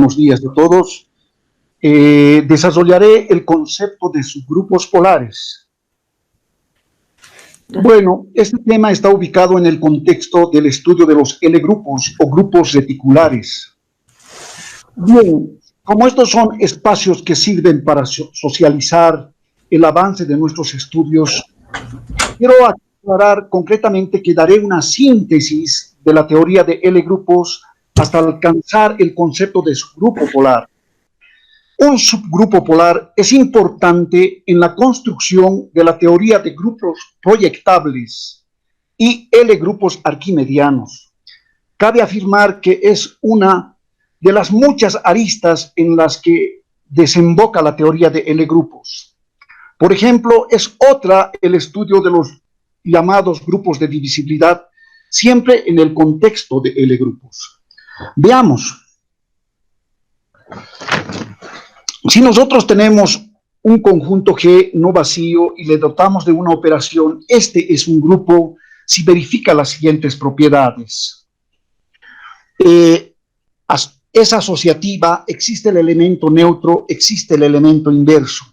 buenos días a todos. Desarrollaré el concepto de subgrupos polares. Bueno, este tema está ubicado en el contexto del estudio de los L-grupos o grupos reticulares. Bien, como estos son espacios que sirven para socializar el avance de nuestros estudios, quiero aclarar concretamente que daré una síntesis de la teoría de L-grupos hasta alcanzar el concepto de subgrupo polar. Un subgrupo polar es importante en la construcción de la teoría de grupos proyectables y L-grupos arquimedianos. Cabe afirmar que es una de las muchas aristas en las que desemboca la teoría de L-grupos. Por ejemplo, es otra el estudio de los llamados grupos de divisibilidad, siempre en el contexto de L-grupos. Veamos. Si nosotros tenemos un conjunto G no vacío y le dotamos de una operación, este es un grupo si verifica las siguientes propiedades. Es asociativa, existe el elemento neutro, existe el elemento inverso.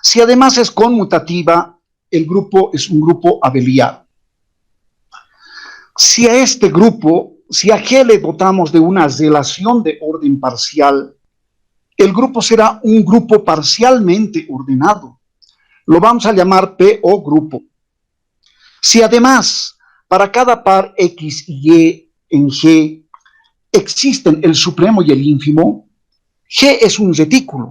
Si además es conmutativa, el grupo es un grupo abeliano. Si a este grupo, si a G le dotamos de una relación de orden parcial, el grupo será un grupo parcialmente ordenado. Lo vamos a llamar PO grupo. Si además, para cada par X y Y en G, existen el supremo y el ínfimo, G es un retículo.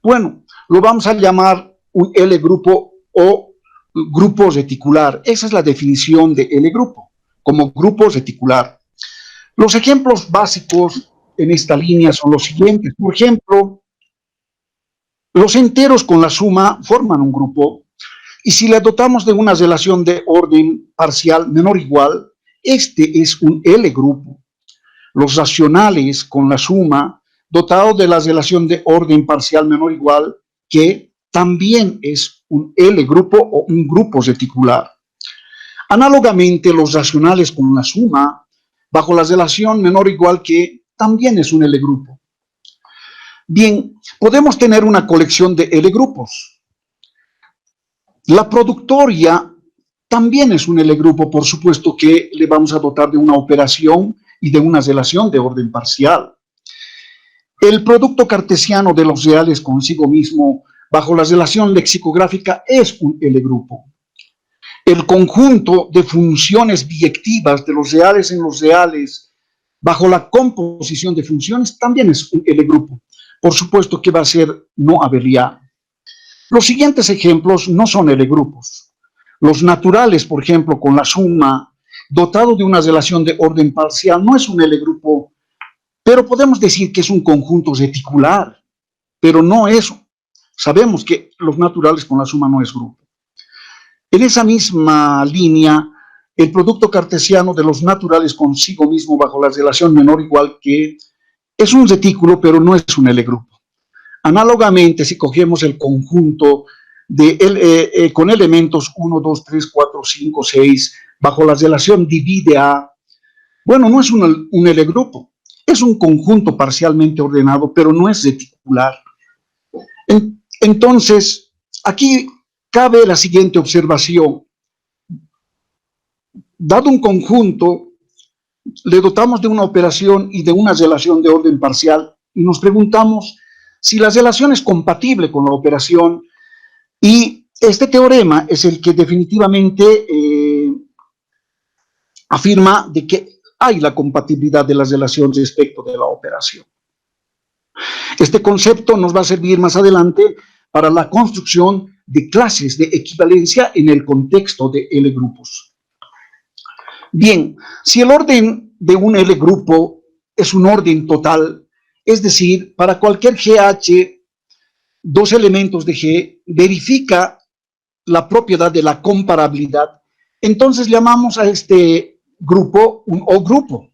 Bueno, lo vamos a llamar un L grupo o grupo reticular. Esa es la definición de L grupo, como grupo reticular. Los ejemplos básicos en esta línea son los siguientes. Por ejemplo, los enteros con la suma forman un grupo y si le dotamos de una relación de orden parcial menor o igual, este es un L grupo. Los racionales con la suma dotado de la relación de orden parcial menor o igual, que también es un L grupo o un grupo reticular. Análogamente, los racionales con la suma bajo la relación menor o igual que también es un L grupo. Bien, podemos tener una colección de L grupos. La productoria también es un L grupo, por supuesto que le vamos a dotar de una operación y de una relación de orden parcial. El producto cartesiano de los reales consigo mismo bajo la relación lexicográfica es un L grupo. El conjunto de funciones biyectivas de los reales en los reales bajo la composición de funciones también es un L grupo. Por supuesto que va a ser no abeliano. Los siguientes ejemplos no son L grupos. Los naturales, por ejemplo, con la suma, dotado de una relación de orden parcial, no es un L grupo, pero podemos decir que es un conjunto reticular, pero no eso. Sabemos que los naturales con la suma no es grupo. En esa misma línea, el producto cartesiano de los naturales consigo mismo bajo la relación menor o igual que es un retículo, pero no es un L grupo. Análogamente, si cogemos el conjunto de con elementos 1, 2, 3, 4, 5, 6, bajo la relación divide A, bueno, no es un L grupo, es un conjunto parcialmente ordenado, pero no es reticular. Entonces, aquí cabe la siguiente observación. Dado un conjunto, le dotamos de una operación y de una relación de orden parcial y nos preguntamos si la relación es compatible con la operación, y este teorema es el que definitivamente afirma de que hay la compatibilidad de la relación respecto de la operación. Este concepto nos va a servir más adelante para la construcción de clases de equivalencia en el contexto de L grupos. Bien, si el orden de un L grupo es un orden total, es decir, para cualquier GH, dos elementos de G, verifica la propiedad de la comparabilidad, entonces llamamos a este grupo un O grupo.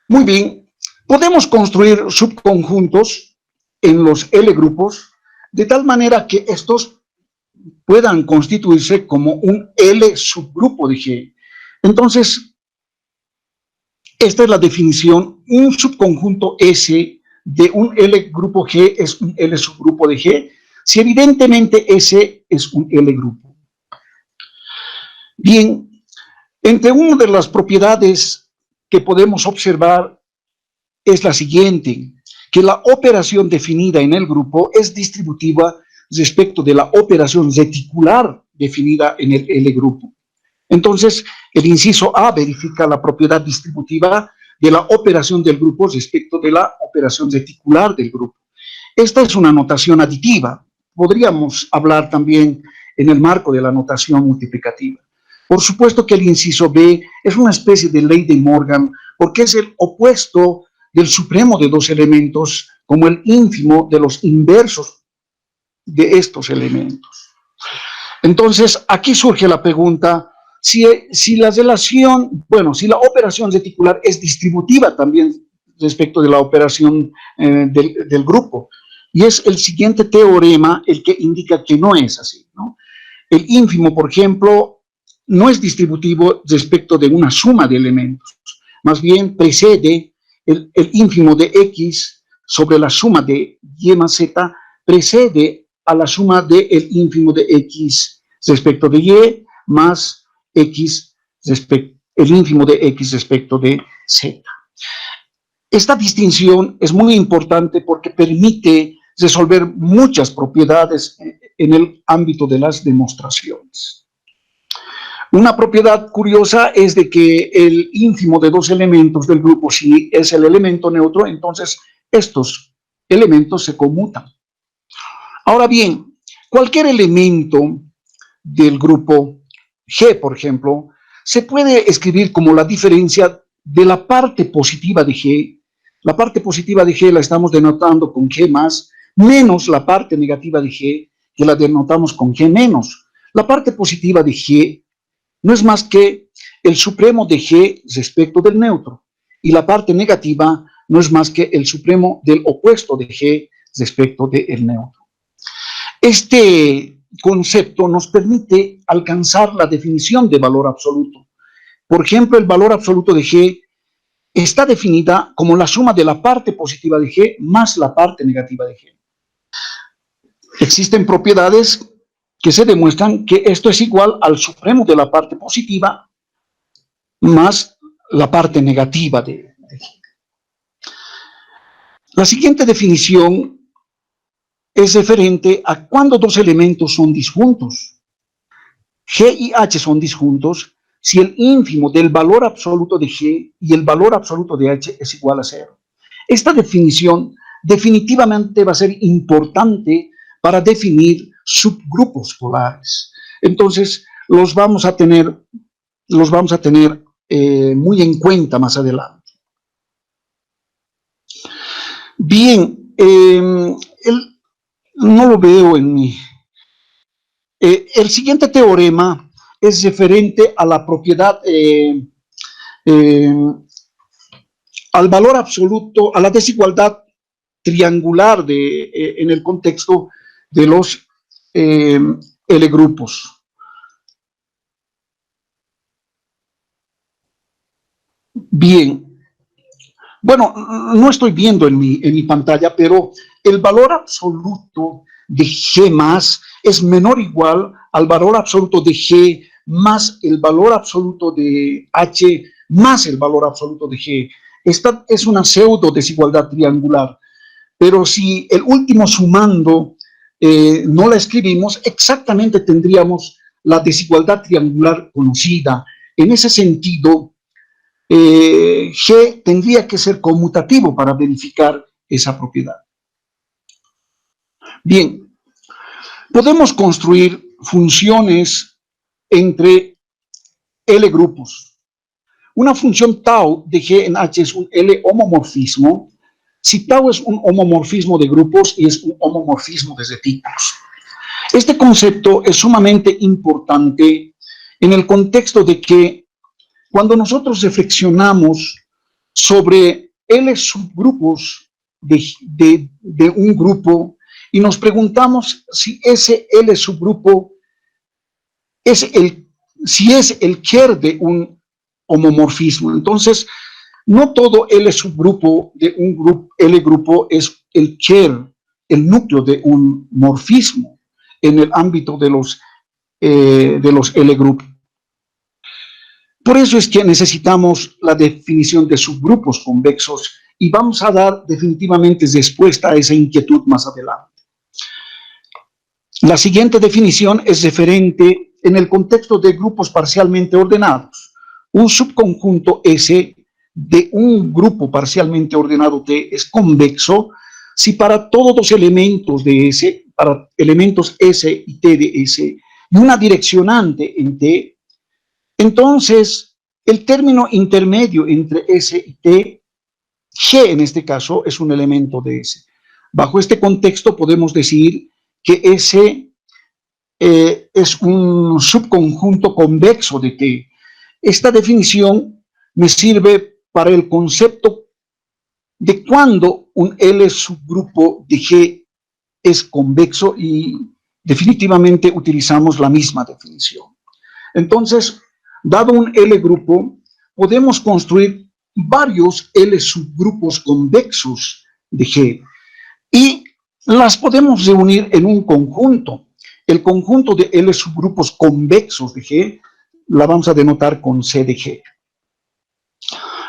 Muy bien, podemos construir subconjuntos en los L grupos de tal manera que estos puedan constituirse como un L subgrupo de G. Entonces, Esta es la definición. Un subconjunto S de un L grupo G es un L subgrupo de G, si evidentemente S es un L grupo. Bien, entre una de las propiedades que podemos observar es la siguiente, que la operación definida en el grupo es distributiva respecto de la operación reticular definida en el L grupo. Entonces, el inciso A verifica la propiedad distributiva de la operación del grupo respecto de la operación reticular del grupo. Esta es una notación aditiva. Podríamos hablar también en el marco de la notación multiplicativa. Por supuesto que el inciso B es una especie de ley de Morgan, porque es el opuesto del supremo de dos elementos, como el ínfimo de los inversos de estos elementos. Entonces, aquí surge la pregunta, si la relación, bueno, si la operación reticular es distributiva también respecto de la operación del grupo. Y es el siguiente teorema el que indica que no es así, ¿no? El ínfimo, por ejemplo, no es distributivo respecto de una suma de elementos. Más bien precede el ínfimo de X sobre la suma de Y más Z, precede a la suma del ínfimo de X respecto de Y más X el ínfimo de X respecto de Z. Esta distinción es muy importante porque permite resolver muchas propiedades en el ámbito de las demostraciones. Una propiedad curiosa es de que el ínfimo de dos elementos del grupo, si es el elemento neutro, entonces estos elementos se conmutan. Ahora bien, cualquier elemento del grupo G, por ejemplo, se puede escribir como la diferencia de la parte positiva de G. La parte positiva de G la estamos denotando con G más, menos la parte negativa de G, que la denotamos con G menos. La parte positiva de G no es más que el supremo de G respecto del neutro, y la parte negativa no es más que el supremo del opuesto de G respecto del neutro. Este concepto nos permite alcanzar la definición de valor absoluto. Por ejemplo, el valor absoluto de G está definida como la suma de la parte positiva de G más la parte negativa de G. Existen propiedades que se demuestran que esto es igual al supremo de la parte positiva más la parte negativa de G. La siguiente definición es referente a cuando dos elementos son disjuntos. G y H son disjuntos si el ínfimo del valor absoluto de G y el valor absoluto de H es igual a 0. Esta definición definitivamente va a ser importante para definir subgrupos polares. Entonces, los vamos a tener muy en cuenta más adelante. Bien, no lo veo en mi... el siguiente teorema es referente a la propiedad, al valor absoluto, a la desigualdad triangular en el contexto de los L grupos. Bien, bueno, no estoy viendo en mi pantalla, pero el valor absoluto de G más es menor o igual al valor absoluto de G más el valor absoluto de H más el valor absoluto de G. Esta es una pseudo desigualdad triangular, pero si el último sumando no la escribimos, exactamente tendríamos la desigualdad triangular conocida. En ese sentido, G tendría que ser conmutativo para verificar esa propiedad. Bien, podemos construir funciones entre L grupos. Una función tau de G en H es un L homomorfismo si tau es un homomorfismo de grupos y es un homomorfismo de retículos. Este concepto es sumamente importante en el contexto de que cuando nosotros reflexionamos sobre L subgrupos de un grupo y nos preguntamos si ese L subgrupo si es el Ker de un homomorfismo, entonces No todo L subgrupo de un grupo, L grupo es el ker, el núcleo de un morfismo en el ámbito de los L grupos. Por eso es que necesitamos la definición de subgrupos convexos y vamos a dar definitivamente respuesta a esa inquietud más adelante. La siguiente definición es referente en el contexto de grupos parcialmente ordenados. Un subconjunto S de un grupo parcialmente ordenado T es convexo si para todos los elementos de S, para elementos S y T de S, y una direccionante en T, entonces el término intermedio entre S y T, G en este caso, es un elemento de S. Bajo este contexto podemos decir que S es un subconjunto convexo de T. Esta definición me sirve para el concepto de cuando un L subgrupo de G es convexo y definitivamente utilizamos la misma definición. Entonces, dado un L grupo, podemos construir varios L subgrupos convexos de G y las podemos reunir en un conjunto. El conjunto de L subgrupos convexos de G la vamos a denotar con C de G.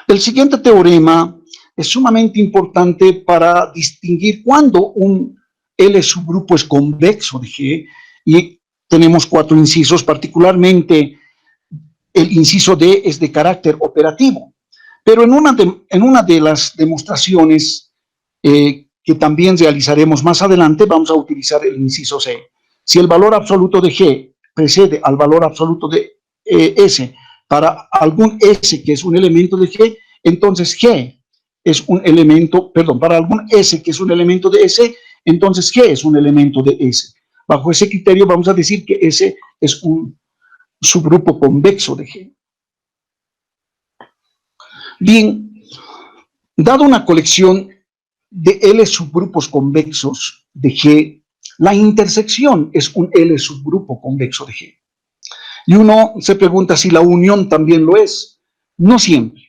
El siguiente teorema es sumamente importante para distinguir cuándo un L subgrupo es convexo de G y tenemos 4 incisos, particularmente el inciso D es de carácter operativo, pero en una de las demostraciones que también realizaremos más adelante vamos a utilizar el inciso C. Si el valor absoluto de G precede al valor absoluto de S para algún S que es un elemento de G, entonces G es un elemento, perdón, para algún S que es un elemento de S, entonces G es un elemento de S. Bajo ese criterio vamos a decir que S es un subgrupo convexo de G. Bien, dado una colección de L subgrupos convexos de G, la intersección es un L subgrupo convexo de G. Y uno se pregunta si la unión también lo es. No siempre,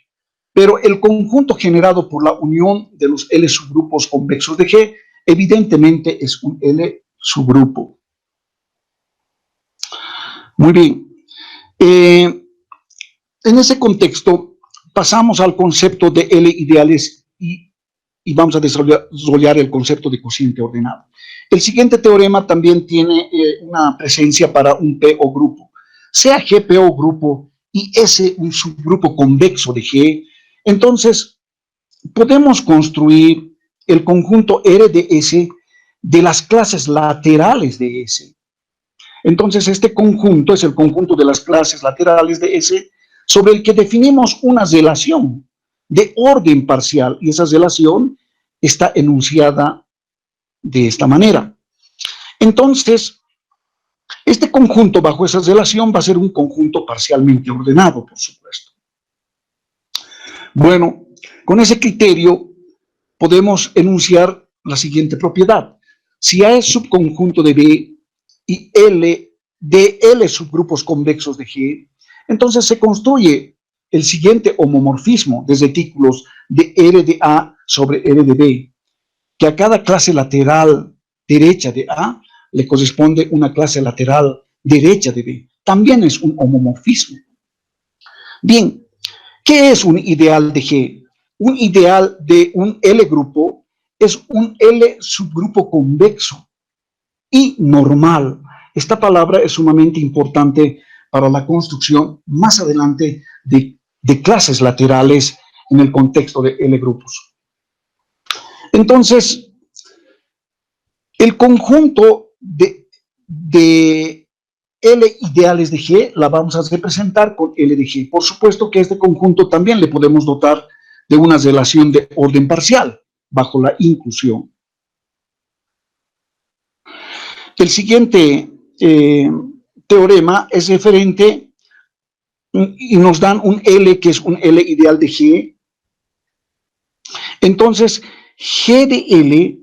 pero el conjunto generado por la unión de los L subgrupos convexos de G evidentemente es un L subgrupo. Muy bien. En ese contexto pasamos al concepto de L ideales y vamos a desarrollar el concepto de cociente ordenado. El siguiente teorema también tiene una presencia para un P o grupo. Sea G P o grupo y S un subgrupo convexo de G, entonces podemos construir el conjunto R de S de las clases laterales de S. Entonces este conjunto es el conjunto de las clases laterales de S sobre el que definimos una relación de orden parcial y esa relación está enunciada de esta manera. Entonces, este conjunto bajo esa relación va a ser un conjunto parcialmente ordenado, por supuesto. Bueno, con ese criterio podemos enunciar la siguiente propiedad. Si A es subconjunto de B y L de L subgrupos convexos de G, entonces se construye el siguiente homomorfismo de retículos de R de A sobre R de B, que a cada clase lateral derecha de A le corresponde una clase lateral derecha de B. También es un homomorfismo. Bien, ¿qué es un ideal de G? Un ideal de un L grupo es un L subgrupo convexo y normal. Esta palabra es sumamente importante para la construcción más adelante de clases laterales en el contexto de L grupos. Entonces, el conjunto de L ideales de G la vamos a representar con L de G. Por supuesto que a este conjunto también le podemos dotar de una relación de orden parcial bajo la inclusión. El siguiente teorema es referente y nos dan un L que es un L ideal de G. Entonces, G de L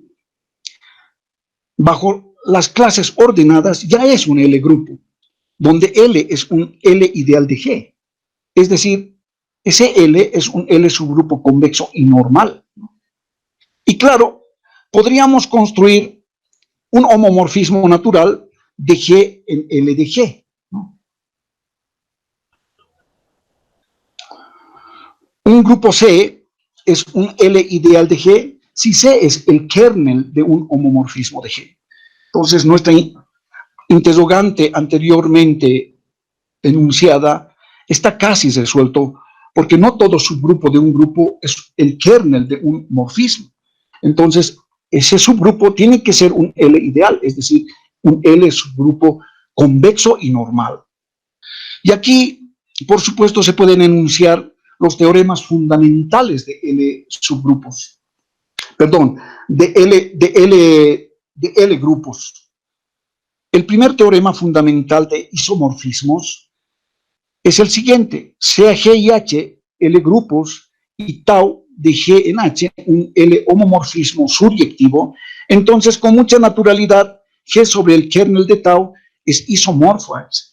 bajo las clases ordenadas ya es un L grupo, donde L es un L ideal de G. Es decir, ese L es un L subgrupo convexo y normal. Y claro, podríamos construir un homomorfismo natural de G en L de G. Un grupo C es un L ideal de G si C es el kernel de un homomorfismo de G. Entonces, nuestra interrogante anteriormente enunciada está casi resuelto, porque no todo subgrupo de un grupo es el kernel de un morfismo. Entonces, ese subgrupo tiene que ser un L ideal, es decir, un L subgrupo convexo y normal. Y aquí, por supuesto, se pueden enunciar los teoremas fundamentales de L subgrupos. Perdón, de L grupos. El primer teorema fundamental de isomorfismos es el siguiente: sea G y H L grupos y tau de G en H un L homomorfismo suryectivo, entonces con mucha naturalidad G sobre el kernel de tau es isomorfo a H.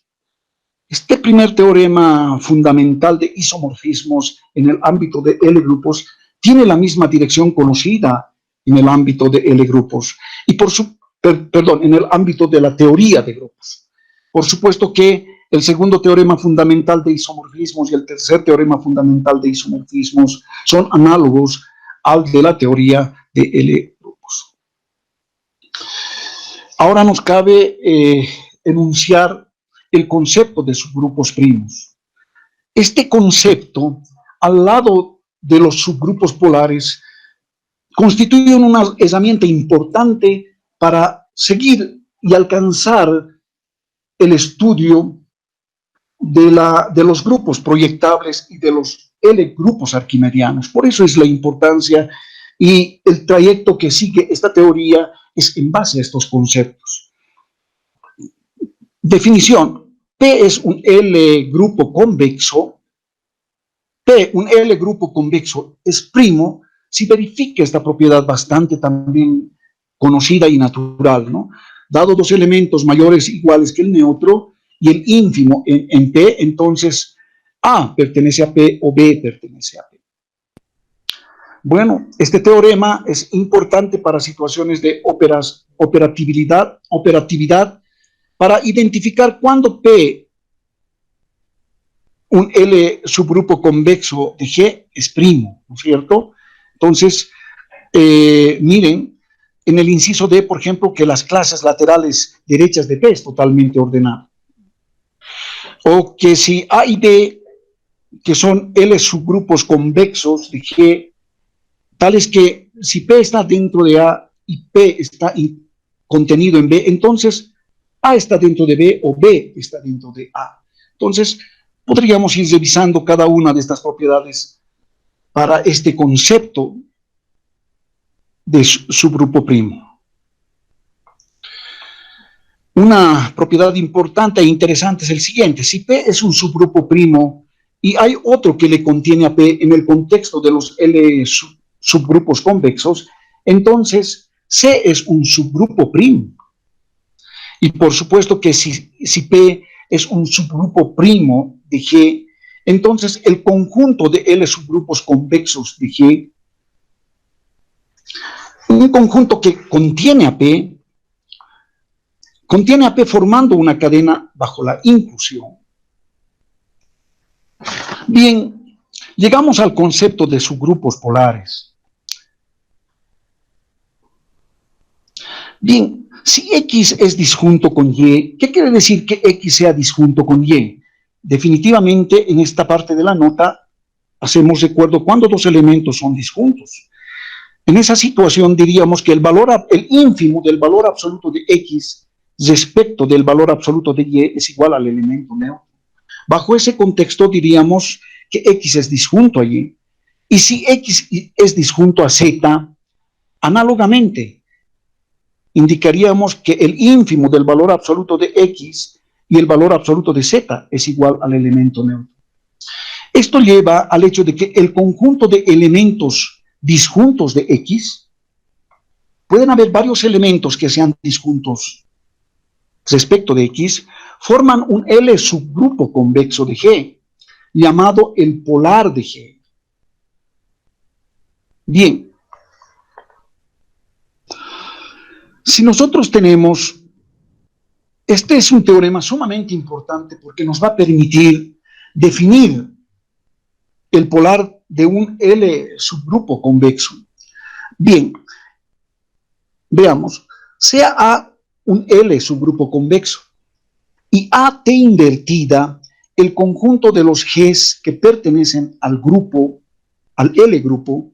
Este primer teorema fundamental de isomorfismos en el ámbito de L grupos tiene la misma dirección conocida en el ámbito de L grupos y en el ámbito de la teoría de grupos. Por supuesto que el segundo teorema fundamental de isomorfismos y el tercer teorema fundamental de isomorfismos son análogos al de la teoría de L grupos. Ahora nos cabe enunciar el concepto de subgrupos primos. Este concepto, al lado de los subgrupos polares, constituye una herramienta importante para seguir y alcanzar el estudio de los grupos proyectables y de los L grupos arquimedianos. Por eso es la importancia y el trayecto que sigue esta teoría es en base a estos conceptos. Definición: P es un L grupo convexo. P, un L grupo convexo, es primo si verifica esta propiedad bastante también conocida y natural, ¿no? Dado dos elementos mayores iguales que el neutro y el ínfimo en P, entonces A pertenece a P o B pertenece a P. Bueno, este teorema es importante para situaciones de operatividad para identificar cuándo P, un L subgrupo convexo de G, es primo, ¿no es cierto? Entonces, miren, en el inciso D, por ejemplo, que las clases laterales derechas de P es totalmente ordenada. O que si A y D, que son L subgrupos convexos de G, tales que si P está dentro de A y P está contenido en B, entonces A está dentro de B o B está dentro de A. Entonces, podríamos ir revisando cada una de estas propiedades para este concepto de subgrupo primo. Una propiedad importante e interesante es el siguiente: si P es un subgrupo primo y hay otro que le contiene a P en el contexto de los L subgrupos convexos, entonces C es un subgrupo primo. Y por supuesto que si P es un subgrupo primo de G, entonces el conjunto de L subgrupos convexos de G, un conjunto que contiene a P formando una cadena bajo la inclusión. Bien, llegamos al concepto de subgrupos polares. Bien, si X es disjunto con Y, ¿qué quiere decir que X sea disjunto con Y? Definitivamente, en esta parte de la nota, hacemos recuerdo cuando dos elementos son disjuntos. En esa situación diríamos que el ínfimo del valor absoluto de X respecto del valor absoluto de Y es igual al elemento neutro. Bajo ese contexto diríamos que X es disjunto a Y. Y si X es disjunto a Z, análogamente, indicaríamos que el ínfimo del valor absoluto de X y el valor absoluto de Z es igual al elemento neutro. Esto lleva al hecho de que el conjunto de elementos disjuntos de X, pueden haber varios elementos que sean disjuntos respecto de X, forman un L subgrupo convexo de G. llamado el polar de G. Bien, si nosotros tenemos, este es un teorema sumamente importante porque nos va a permitir definir el polar de un L subgrupo convexo. Bien, veamos, sea A un L subgrupo convexo y AT invertida el conjunto de los Gs que pertenecen al grupo, al L grupo,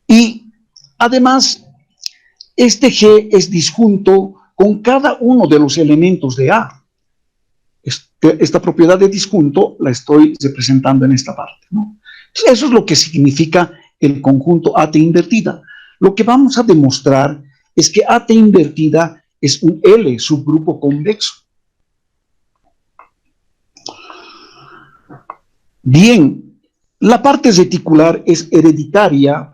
y además este G es disjunto con cada uno de los elementos de A. Esta propiedad de disjunto la estoy representando en esta parte, ¿no? Eso es lo que significa el conjunto AT invertida. Lo que vamos a demostrar es que AT invertida es un L subgrupo convexo. Bien, la parte reticular es hereditaria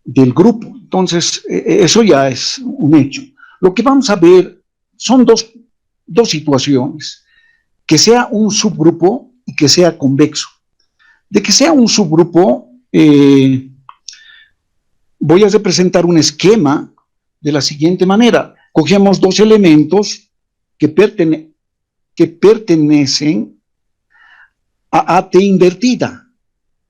del grupo, entonces eso ya es un hecho. Lo que vamos a ver son dos situaciones, que sea un subgrupo y que sea convexo. De que sea un subgrupo, voy a representar un esquema de la siguiente manera. Cogemos dos elementos que pertenecen a AT invertida.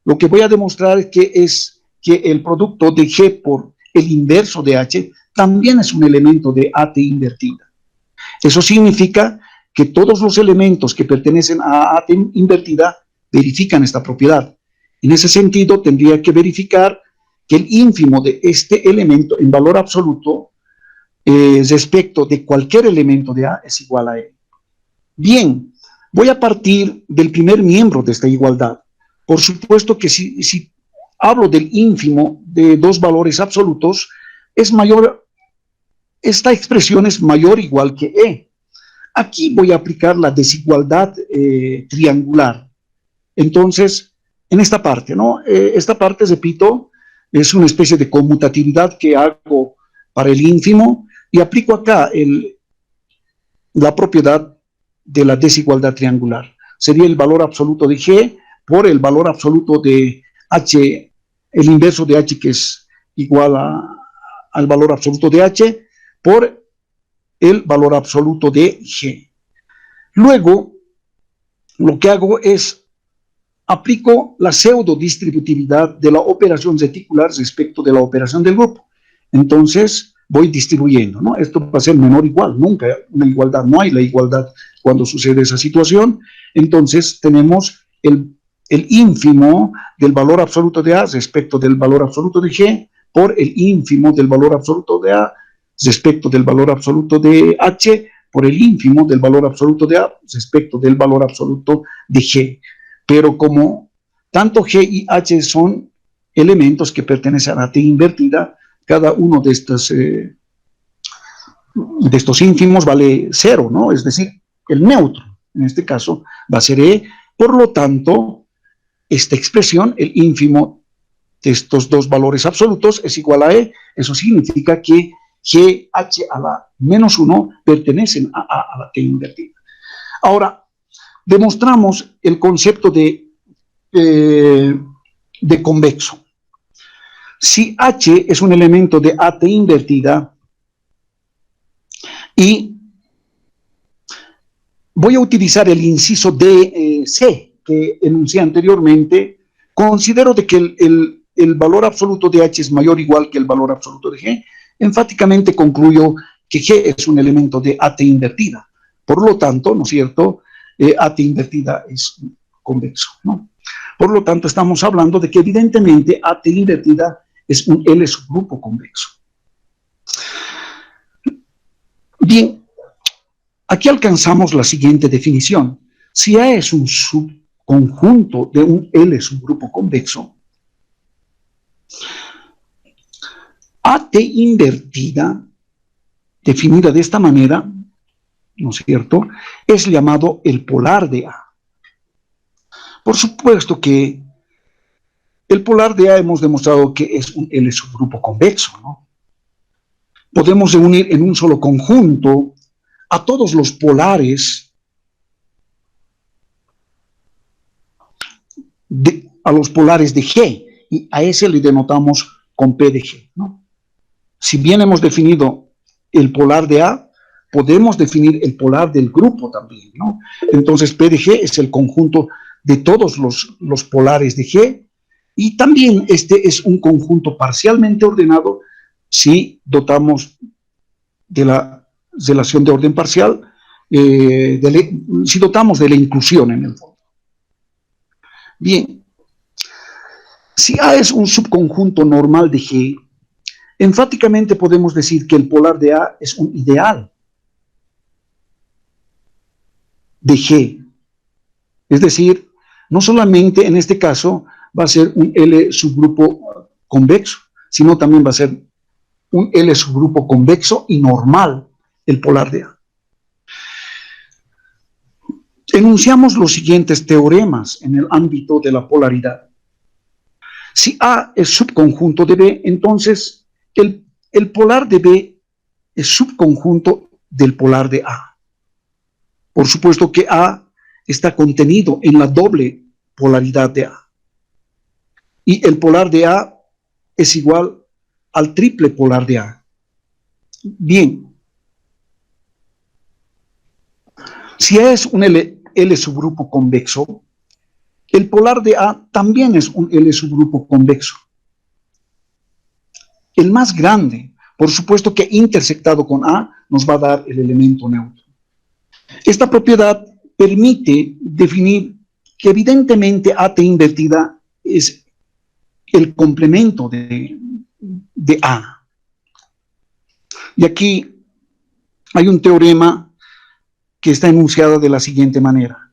Lo que voy a demostrar es que el producto de G por el inverso de H también es un elemento de AT invertida. Eso significa que todos los elementos que pertenecen a AT invertida verifican esta propiedad. En ese sentido, tendría que verificar que el ínfimo de este elemento en valor absoluto respecto de cualquier elemento de A es igual a E. Bien, voy a partir del primer miembro de esta igualdad. Por supuesto que si hablo del ínfimo de dos valores absolutos, es mayor, esta expresión es mayor o igual que E. Aquí voy a aplicar la desigualdad triangular. Entonces, en esta parte, ¿no? Esta parte, repito, es una especie de conmutatividad que hago para el ínfimo y aplico acá la propiedad de la desigualdad triangular. Sería el valor absoluto de G por el valor absoluto de H, el inverso de H, que es igual al valor absoluto de H, por el valor absoluto de G. Luego, lo que hago es aplico la pseudodistributividad de la operación reticular respecto de la operación del grupo. Entonces, voy distribuyendo, ¿no? Esto va a ser menor o igual, nunca una igualdad, no hay la igualdad cuando sucede esa situación. Entonces, tenemos el ínfimo del valor absoluto de A respecto del valor absoluto de G por el ínfimo del valor absoluto de A respecto del valor absoluto de H por el ínfimo del valor absoluto de A respecto del valor absoluto de G. Pero como tanto G y H son elementos que pertenecen a T invertida, cada uno de estos ínfimos vale 0, ¿no? Es decir, el neutro, en este caso, va a ser E. Por lo tanto, esta expresión, el ínfimo de estos dos valores absolutos, es igual a E. Eso significa que G, H a la menos 1 pertenecen a la T invertida. Ahora, demostramos el concepto de convexo. Si H es un elemento de AT invertida y voy a utilizar el inciso DC que enuncié anteriormente, considero de que el valor absoluto de H es mayor o igual que el valor absoluto de G, enfáticamente concluyo que G es un elemento de AT invertida. Por lo tanto, ¿no es cierto?, AT invertida es convexo, ¿no? Por lo tanto, estamos hablando de que evidentemente AT invertida es un L subgrupo convexo. Bien, aquí alcanzamos la siguiente definición. Si A es un subconjunto de un L subgrupo convexo, AT invertida, definida de esta manera, ¿no es cierto?, es llamado el polar de A. Por supuesto que el polar de A hemos demostrado que es un L subgrupo convexo, ¿no? Podemos reunir en un solo conjunto a todos los polares a los polares de G, y a ese le denotamos con P de G, ¿no? Si bien hemos definido el polar de A, podemos definir el polar del grupo también, ¿no? Entonces, P de G es el conjunto de todos los polares de G, y también este es un conjunto parcialmente ordenado si dotamos de la relación de orden parcial, si dotamos de la inclusión en el fondo. Bien, si A es un subconjunto normal de G, enfáticamente podemos decir que el polar de A es un ideal de G. Es decir, no solamente en este caso va a ser un L subgrupo convexo, sino también va a ser un L subgrupo convexo y normal, el polar de A. Enunciamos los siguientes teoremas en el ámbito de la polaridad. Si A es subconjunto de B, entonces el polar de B es subconjunto del polar de A. Por supuesto que A está contenido en la doble polaridad de A. Y el polar de A es igual al triple polar de A. Bien. Si A es un L subgrupo convexo, el polar de A también es un L subgrupo convexo. El más grande, por supuesto que intersectado con A, nos va a dar el elemento neutro. Esta propiedad permite definir que evidentemente AT invertida es el complemento de A. Y aquí hay un teorema que está enunciado de la siguiente manera.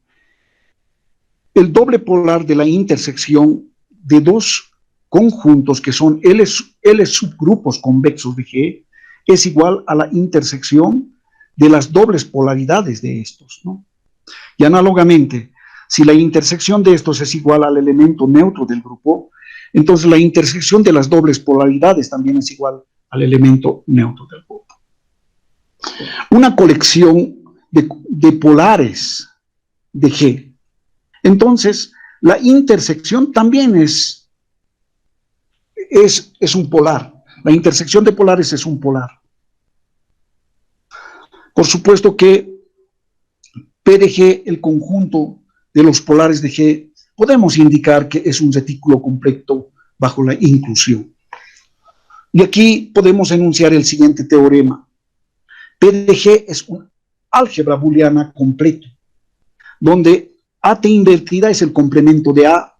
El doble polar de la intersección de dos conjuntos que son L subgrupos convexos de G es igual a la intersección de las dobles polaridades de estos, ¿no? Y análogamente, si la intersección de estos es igual al elemento neutro del grupo, entonces la intersección de las dobles polaridades también es igual al elemento neutro del grupo. Una colección de polares de G. Entonces, la intersección también es un polar. La intersección de polares es un polar. Por supuesto que P de G, el conjunto de los polares de G, podemos indicar que es un retículo completo bajo la inclusión. Y aquí podemos enunciar el siguiente teorema. P de G es un álgebra booleana completo, donde AT invertida es el complemento de A,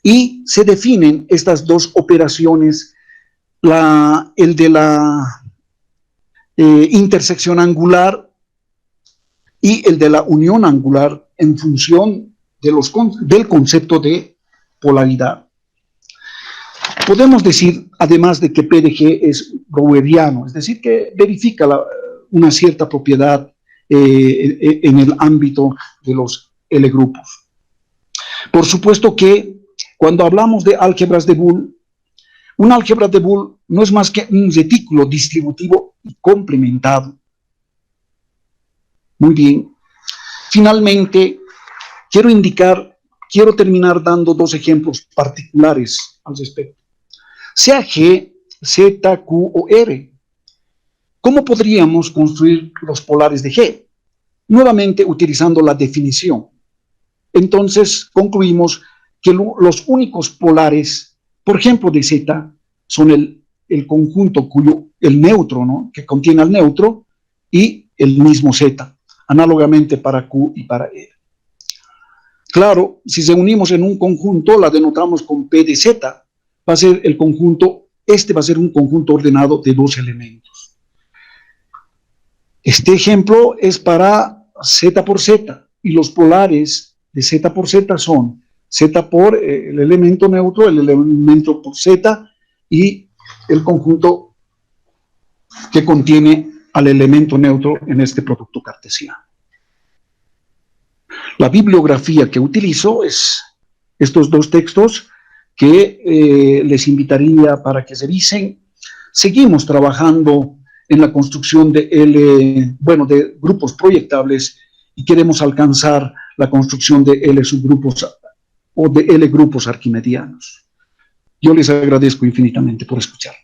y se definen estas dos operaciones, el de la intersección angular y el de la unión angular en función del concepto de polaridad. Podemos decir, además de que P de G es broweriano, es decir, que verifica una cierta propiedad en el ámbito de los L grupos. Por supuesto que cuando hablamos de álgebras de Boole, una álgebra de Boole no es más que un retículo distributivo y complementado. Muy bien. Finalmente, quiero terminar dando dos ejemplos particulares al respecto. Sea G, Z, Q o R. ¿Cómo podríamos construir los polares de G? Nuevamente utilizando la definición. Entonces concluimos que los únicos polares, por ejemplo de Z, son el conjunto el neutro, ¿no?, que contiene al neutro, y el mismo Z, análogamente para Q y para R. Claro, si se unimos en un conjunto, la denotamos con P de Z, va a ser el conjunto, va a ser un conjunto ordenado de dos elementos. Este ejemplo es para Z por Z, y los polares de Z por Z son Z por el elemento neutro, el elemento por Z, y el conjunto que contiene al elemento neutro en este producto cartesiano. La bibliografía que utilizo es estos dos textos que les invitaría para que revisen. Seguimos trabajando en la construcción de de grupos proyectables, y queremos alcanzar la construcción de L subgrupos o de L grupos arquimedianos. Yo les agradezco infinitamente por escuchar.